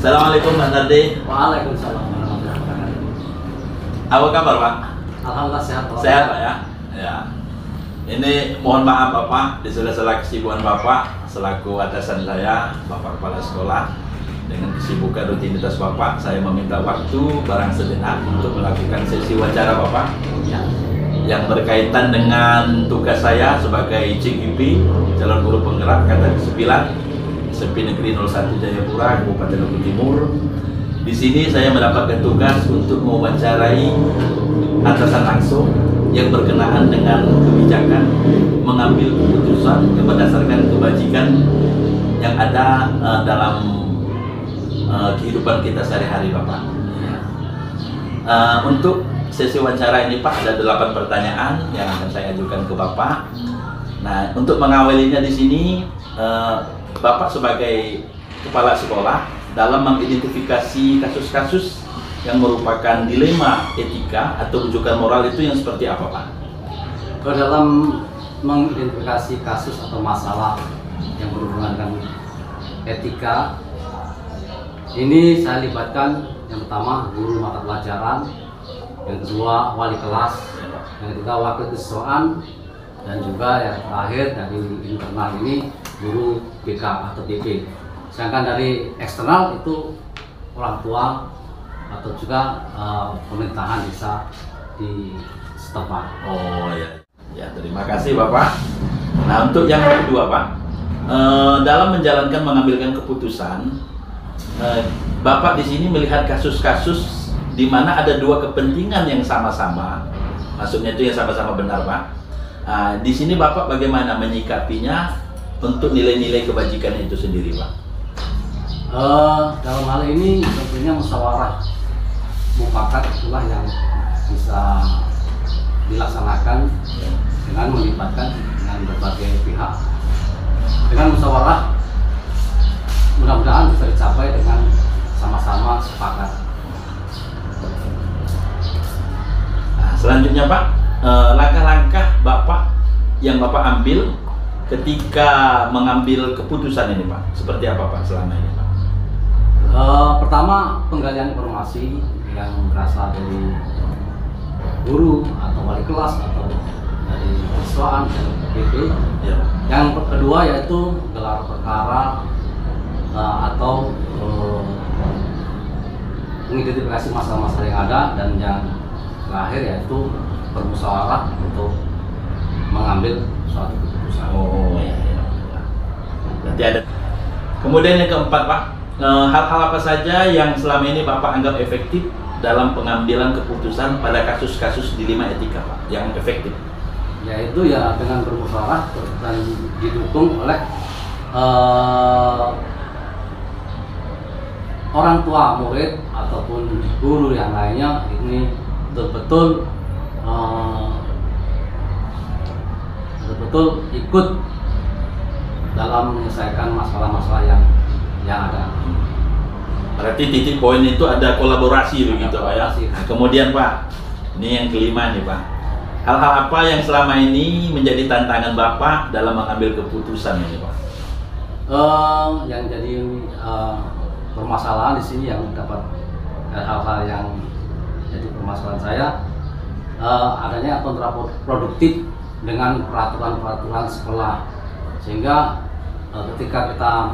Assalamualaikum Pak Nardi. Waalaikumsalam warahmatullahi wabarakatuh. Apa kabar Pak? Alhamdulillah sehat Pak. Sehat Pak ya? Ya. Ini mohon maaf Bapak, di sela-sela kesibukan Bapak selaku atasan saya, Bapak Kepala Sekolah, dengan kesibukan rutinitas Bapak, saya meminta waktu barang sejenak untuk melakukan sesi wawancara Bapak Ya. yang berkaitan dengan tugas saya sebagai CGP, calon guru penggerak kata ke-9 SMP Negeri 01 Jayapura, Kabupaten Lombok Timur. Di sini saya mendapatkan tugas untuk mewawancarai atasan langsung yang berkenaan dengan kebijakan mengambil keputusan yang berdasarkan kebajikan yang ada dalam kehidupan kita sehari-hari Bapak. Untuk sesi wawancara ini Pak, ada 8 pertanyaan yang akan saya ajukan ke Bapak. Nah, untuk mengawalinya di sini, Bapak sebagai kepala sekolah dalam mengidentifikasi kasus-kasus yang merupakan dilema etika atau rujukan moral itu yang seperti apa Pak? Dalam mengidentifikasi kasus atau masalah yang berhubungan dengan etika, ini saya libatkan yang pertama guru mata pelajaran, yang kedua wali kelas, yang ketiga wakil kesiswaan, dan juga yang terakhir dari internal ini guru BK atau BP. Sedangkan dari eksternal itu orang tua atau juga pemerintahan desa di setempat. Oh ya, ya terima kasih Bapak. Nah untuk yang kedua Pak, dalam menjalankan mengambilkan keputusan, Bapak di sini melihat kasus-kasus di mana ada dua kepentingan yang sama-sama, maksudnya itu yang sama-sama benar Pak. Di sini Bapak bagaimana menyikapinya untuk nilai-nilai kebajikan itu sendiri Pak? Dalam hal ini tentunya musyawarah mufakat itulah yang bisa dilaksanakan dengan melibatkan dengan berbagai pihak. Dengan musyawarah mudah-mudahan bisa dicapai dengan sama-sama sepakat. Nah, selanjutnya Pak, langkah-langkah Bapak yang Bapak ambil ketika mengambil keputusan ini Pak, seperti apa Pak selama ini Pak? Pertama, penggalian informasi yang berasal dari guru atau wali kelas atau dari siswaan dan BP. Ya. Yang kedua yaitu gelar perkara atau mengidentifikasi masalah-masalah yang ada, dan yang terakhir yaitu bermusyawarah untuk mengambil suatu keputusan. Oh ya, ya. Nanti ada. Kemudian yang keempat Pak, hal-hal apa saja yang selama ini Bapak anggap efektif dalam pengambilan keputusan pada kasus-kasus dilema etika Pak, yang efektif? Yaitu ya dengan bermusyawarah dan didukung oleh orang tua murid ataupun guru yang lainnya, ini betul-betul ikut dalam menyelesaikan masalah-masalah yang ada. Berarti titik poin itu ada kolaborasi begitu Pak ya. Nah, kemudian Pak, ini yang kelima nih Pak. Hal-hal apa yang selama ini menjadi tantangan Bapak dalam mengambil keputusan ini Pak? Yang jadi permasalahan di sini yang dapat hal-hal yang jadi permasalahan saya, adanya kontraproduktif dengan peraturan-peraturan sekolah, sehingga ketika kita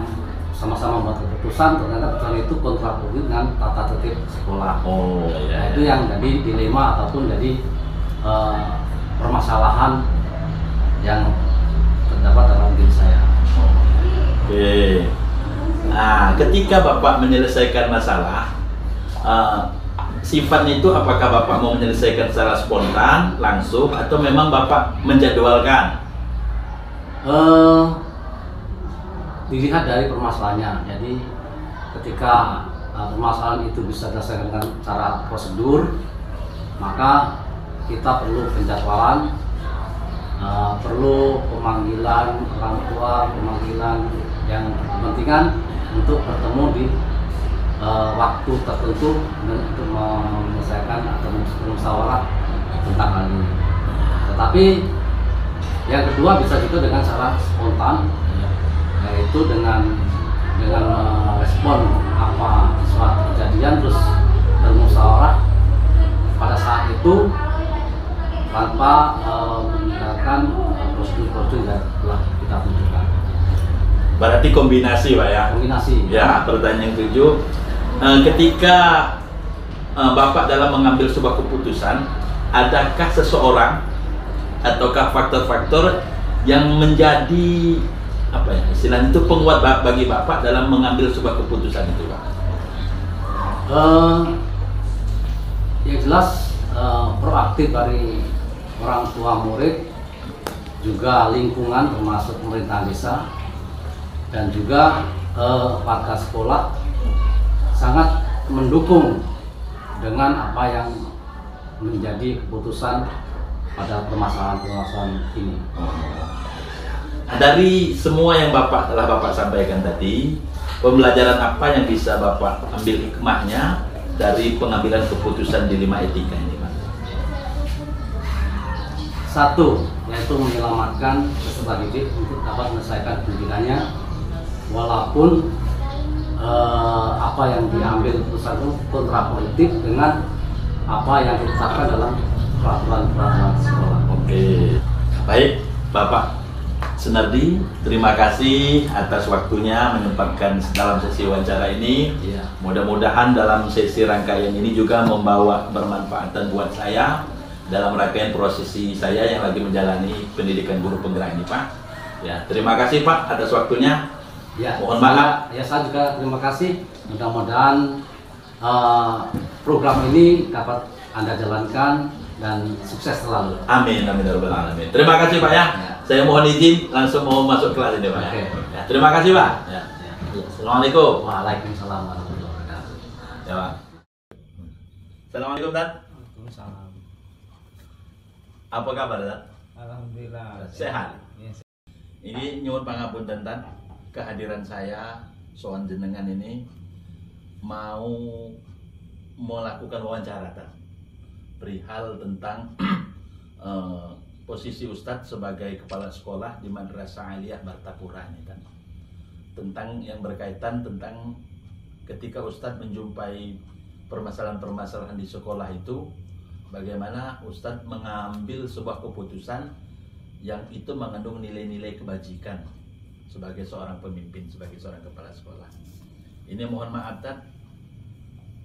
sama-sama membuat keputusan ternyata keputusan itu kontraproduktif dengan tata tertib sekolah. Oh ya. Nah, itu yang jadi dilema ataupun jadi permasalahan yang terdapat dalam diri saya. Oke. Nah, ketika Bapak menyelesaikan masalah, sifatnya itu apakah Bapak mau menyelesaikan secara spontan, langsung, atau memang Bapak menjadwalkan? Dilihat dari permasalahannya. Jadi ketika permasalahan itu bisa diselesaikan dengan cara prosedur, maka kita perlu penjadwalan, perlu pemanggilan orang tua, pemanggilan yang kepentingan untuk bertemu di waktu tertentu untuk menyelesaikan atau bermusyawarah tentang hal ini. Tetapi yang kedua bisa juga dengan cara spontan, yaitu dengan dengan merespon apa suatu kejadian terus bermusyawarah pada saat itu tanpa menggunakan prosedur-prosedur yang telah kita tentukan. Berarti kombinasi Pak ya? Kombinasi. Ya, pertanyaan yang ketujuh, ketika Bapak dalam mengambil sebuah keputusan, adakah seseorang ataukah faktor-faktor yang menjadi apa ya istilahnya itu penguat bagi Bapak dalam mengambil sebuah keputusan itu Pak? Yang jelas proaktif dari orang tua murid, juga lingkungan termasuk pemerintah desa dan juga warga sekolah sangat mendukung dengan apa yang menjadi keputusan pada permasalahan-permasalahan ini. Dari semua yang telah Bapak sampaikan tadi, pembelajaran apa yang bisa Bapak ambil hikmahnya dari pengambilan keputusan di 5 etika ini Pak? Satu, yaitu menyelamatkan peserta didik untuk dapat menyelesaikan pendidikannya walaupun apa yang diambil keputusan itu kontraproduktif dengan apa yang ditetapkan dalam peraturan sekolah. Oke, baik Bapak Sunardi, terima kasih atas waktunya menyempatkan dalam sesi wawancara ini. Ya. Mudah-mudahan dalam sesi rangkaian ini juga membawa bermanfaatan buat saya dalam rangkaian prosesi saya yang lagi menjalani pendidikan guru penggerak ini Pak. Ya, terima kasih Pak atas waktunya. Ya, mohon maaf. Saya juga terima kasih. Mudah-mudahan program ini dapat Anda jalankan dan sukses selalu. Amin, amin ya rabbal alamin. Terima kasih Pak ya. Saya mohon izin langsung mau masuk kelas ini Pak. Oke. Ya, terima kasih Pak. Ya. Assalamualaikum. Waalaikumsalam warahmatullahi wabarakatuh. Ya Pak. Assalamualaikum Tan. Waalaikumsalam. Apa kabar Tan? Alhamdulillah. Sehat. Yes. Ini nyuwun pangapunten Tan, kehadiran saya soal jenengan ini mau melakukan wawancara Tan, perihal tentang posisi Ustadz sebagai kepala sekolah di Madrasah Aliyah Martapura ini Tan, tentang yang berkaitan tentang ketika Ustadz menjumpai permasalahan-permasalahan di sekolah itu, bagaimana Ustadz mengambil sebuah keputusan yang itu mengandung nilai-nilai kebajikan sebagai seorang pemimpin, sebagai seorang kepala sekolah. Ini mohon maaf Tan,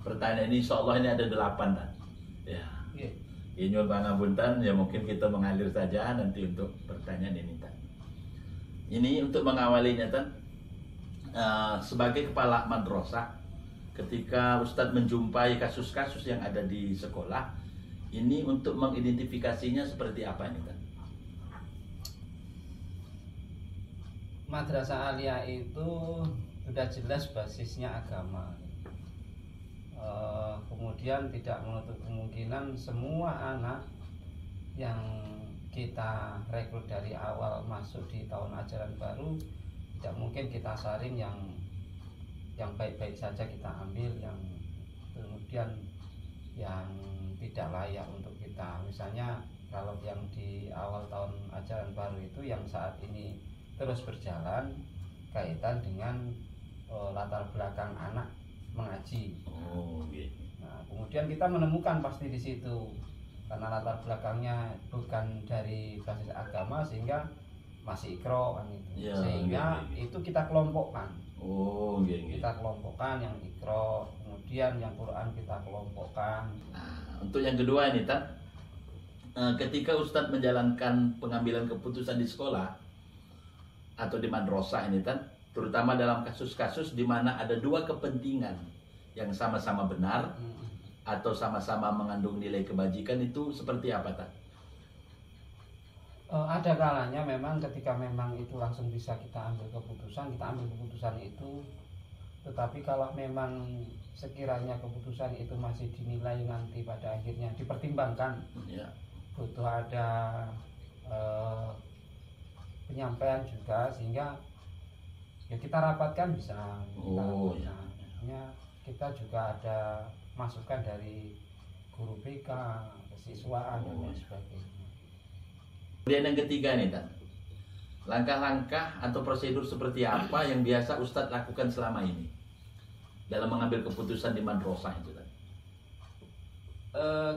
pertanyaan ini insya Allah ini ada 8 Tan. Ya, ini pangapunten ya, mungkin kita mengalir saja nanti untuk pertanyaan ini Tan. Ini untuk mengawalinya Tan, sebagai kepala madrasah, ketika Ustadz menjumpai kasus-kasus yang ada di sekolah, ini untuk mengidentifikasinya seperti apa ini Tan? Madrasah Aliyah itu sudah jelas basisnya agama. Kemudian tidak menutup kemungkinan semua anak yang kita rekrut dari awal masuk di tahun ajaran baru, tidak mungkin kita saring yang baik-baik saja kita ambil, yang kemudian yang tidak layak untuk kita. Misalnya kalau yang di awal tahun ajaran baru itu yang saat ini terus berjalan kaitan dengan latar belakang anak mengaji. Oh, gitu. Nah, kemudian kita menemukan pasti di situ karena latar belakangnya bukan dari basis agama sehingga masih ikro kan itu. Ya, sehingga itu kita kelompokkan. Oh, gitu. Kita kelompokkan yang ikro, kemudian yang Quran kita kelompokkan. Nah, untuk yang kedua ini Tan, ketika Ustadz menjalankan pengambilan keputusan di sekolah atau di madrasah ini Tan, terutama dalam kasus-kasus di mana ada dua kepentingan yang sama-sama benar atau sama-sama mengandung nilai kebajikan, itu seperti apa Tan? Ada kalanya memang ketika memang itu langsung bisa kita ambil keputusan itu. Tetapi kalau memang sekiranya keputusan itu masih dinilai nanti pada akhirnya dipertimbangkan, Ya. butuh ada penyampaian juga sehingga ya kita rapatkan bisa. Oh, ya. Kita juga ada masukan dari guru BK, kesiswaan dan lain sebagainya. Kemudian yang ketiga nih Tan, langkah-langkah atau prosedur seperti apa yang biasa Ustadz lakukan selama ini dalam mengambil keputusan di madrasah itu tadi?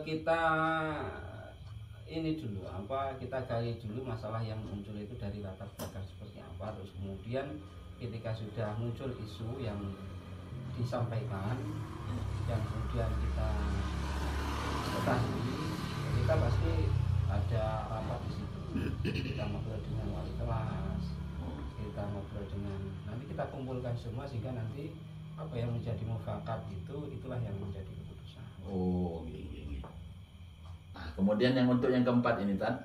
Kita ini dulu kita gali dulu masalah yang muncul itu dari latar belakang seperti apa, terus kemudian ketika sudah muncul isu yang disampaikan yang kemudian kita ketahui, kita pasti ada rapat di situ. Kita ngobrol dengan wali kelas, kita ngobrol dengan, nanti kita kumpulkan semua sehingga nanti apa yang menjadi mufakat itulah yang menjadi keputusan. Oh, gini. Nah, kemudian yang untuk yang keempat ini, Tan,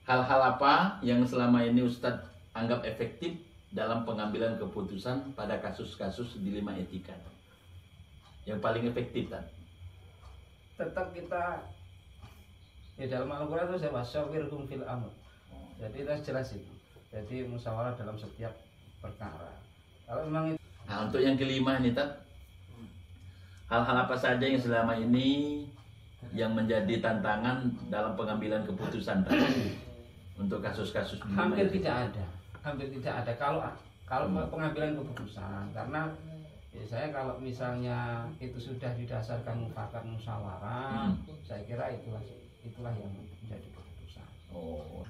hal-hal apa yang selama ini Ustadz anggap efektif dalam pengambilan keputusan pada kasus-kasus dilema etika? Yang paling efektif, Tan? Tetap kita dalam Al-Quran itu saya wasyawirhum fil amr. Jadi kita jelasin. Jadi musyawarah dalam setiap perkara. Kalau memang itu. Nah, untuk yang kelima ini, Tan, hal-hal apa saja yang selama ini yang menjadi tantangan dalam pengambilan keputusan, Tan, untuk kasus-kasus dilema Hampir etika? tidak ada kalau pengambilan keputusan, karena saya kalau misalnya itu sudah didasarkan mufakat musyawarah, saya kira itulah yang menjadi keputusan. Oh.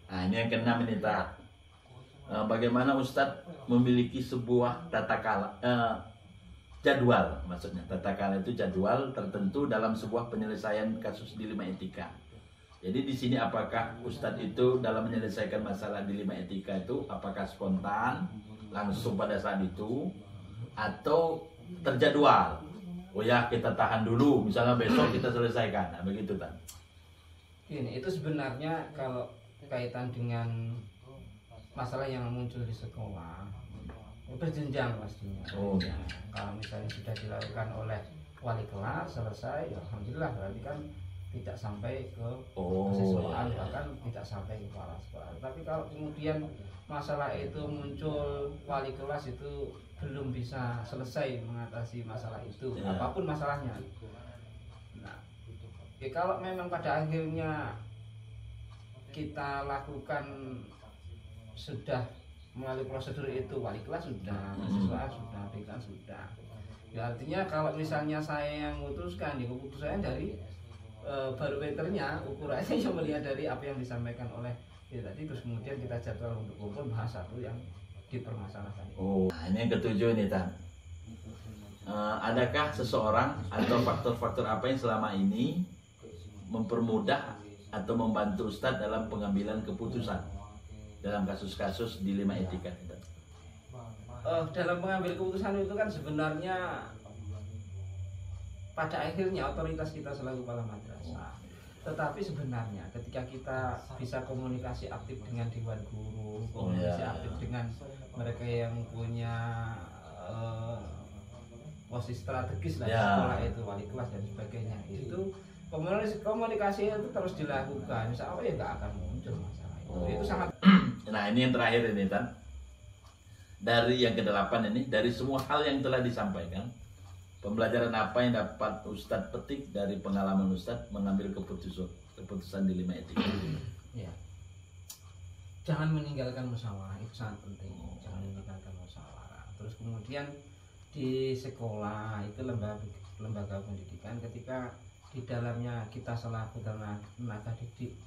Nah, ini yang keenam ini, Tan. Bagaimana Ustadz memiliki sebuah jadwal, maksudnya tata kala itu jadwal tertentu dalam sebuah penyelesaian kasus dilema etika. Jadi di sini apakah Ustadz itu dalam menyelesaikan masalah dilema etika itu apakah spontan langsung pada saat itu atau terjadwal? Oh ya, kita tahan dulu, misalnya besok kita selesaikan. Nah, begitu, Tan. Ini itu sebenarnya kalau kaitan dengan masalah yang muncul di sekolah berjenjang pastinya. Oh. Ya, kalau misalnya sudah dilakukan oleh wali kelas selesai, ya alhamdulillah, berarti kan tidak sampai ke kesiswaan, bahkan tidak sampai ke kepala sekolah. Tapi kalau kemudian masalah itu muncul, wali kelas itu belum bisa selesai mengatasi masalah itu, apapun masalahnya. Nah, ya kalau memang pada akhirnya kita lakukan sudah melalui prosedur itu, wali kelas sudah, mahasiswa sudah, dekan sudah. Ya artinya kalau misalnya saya yang memutuskan, ya keputusannya dari barometernya, ukurannya yang melihat dari apa yang disampaikan oleh tadi, terus kemudian kita jadwal untuk kumpul bahas satu yang dipermasalahkan. Oh, nah ini yang ketujuh nih, Tan. Adakah seseorang atau faktor-faktor apa yang selama ini mempermudah atau membantu Ustadz dalam pengambilan keputusan dalam kasus-kasus dilema etika? Dalam pengambil keputusan itu kan sebenarnya pada akhirnya otoritas kita selalu kepala madrasah. Tetapi sebenarnya ketika kita bisa komunikasi aktif dengan dewan guru, komunikasi aktif dengan mereka yang punya posisi strategis lah di sekolah itu, wali kelas dan sebagainya, itu komunikasi itu terus dilakukan. Insya Allah ya nggak akan muncul masalah itu. Itu sangat. Nah, ini yang terakhir ini, Tan. Dari yang ke-8 ini, dari semua hal yang telah disampaikan, pembelajaran apa yang dapat Ustadz petik dari pengalaman Ustadz mengambil keputusan dilema etika? Ya. Jangan meninggalkan musyawarah, itu sangat penting. Jangan meninggalkan musyawarah. Terus kemudian di sekolah itu lembaga pendidikan, ketika di dalamnya kita selaku tenaga didik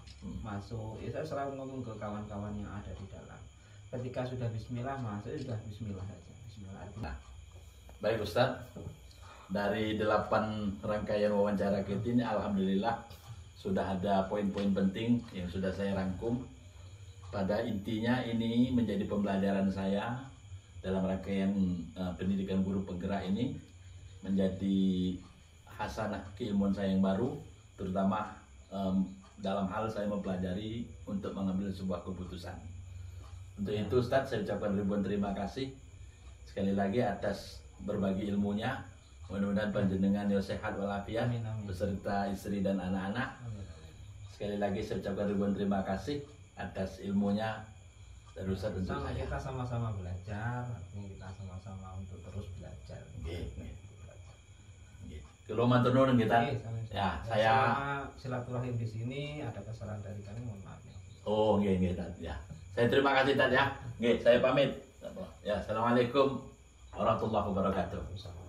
masuk, ya saya selalu ngomong ke kawan-kawan yang ada di dalam, ketika sudah bismillah masuk, sudah bismillah saja, bismillah. Nah, baik Ustadz, dari 8 rangkaian wawancara kita ini alhamdulillah sudah ada poin-poin penting yang sudah saya rangkum. Pada intinya ini menjadi pembelajaran saya dalam rangkaian pendidikan guru penggerak ini, menjadi hasanah keilmuan saya yang baru, terutama dalam hal saya mempelajari untuk mengambil sebuah keputusan. Untuk itu Ustadz, saya ucapkan ribuan terima kasih sekali lagi atas berbagi ilmunya. Mudah-mudahan panjenengan yang sehat walafiat beserta istri dan anak-anak. Sekali lagi saya ucapkan ribuan terima kasih atas ilmunya dari Ustadz untuk saya. Kita sama-sama belajar, kita sama-sama untuk terus belajar. Kalau matur nuwun kita. Ya, saya silaturahim di sini, ada kesalahan dari kami, mohon maaf ya. Oh, nggih ya. Saya terima kasih Tad ya. Oke, saya pamit. Ya, assalamualaikum warahmatullahi wabarakatuh.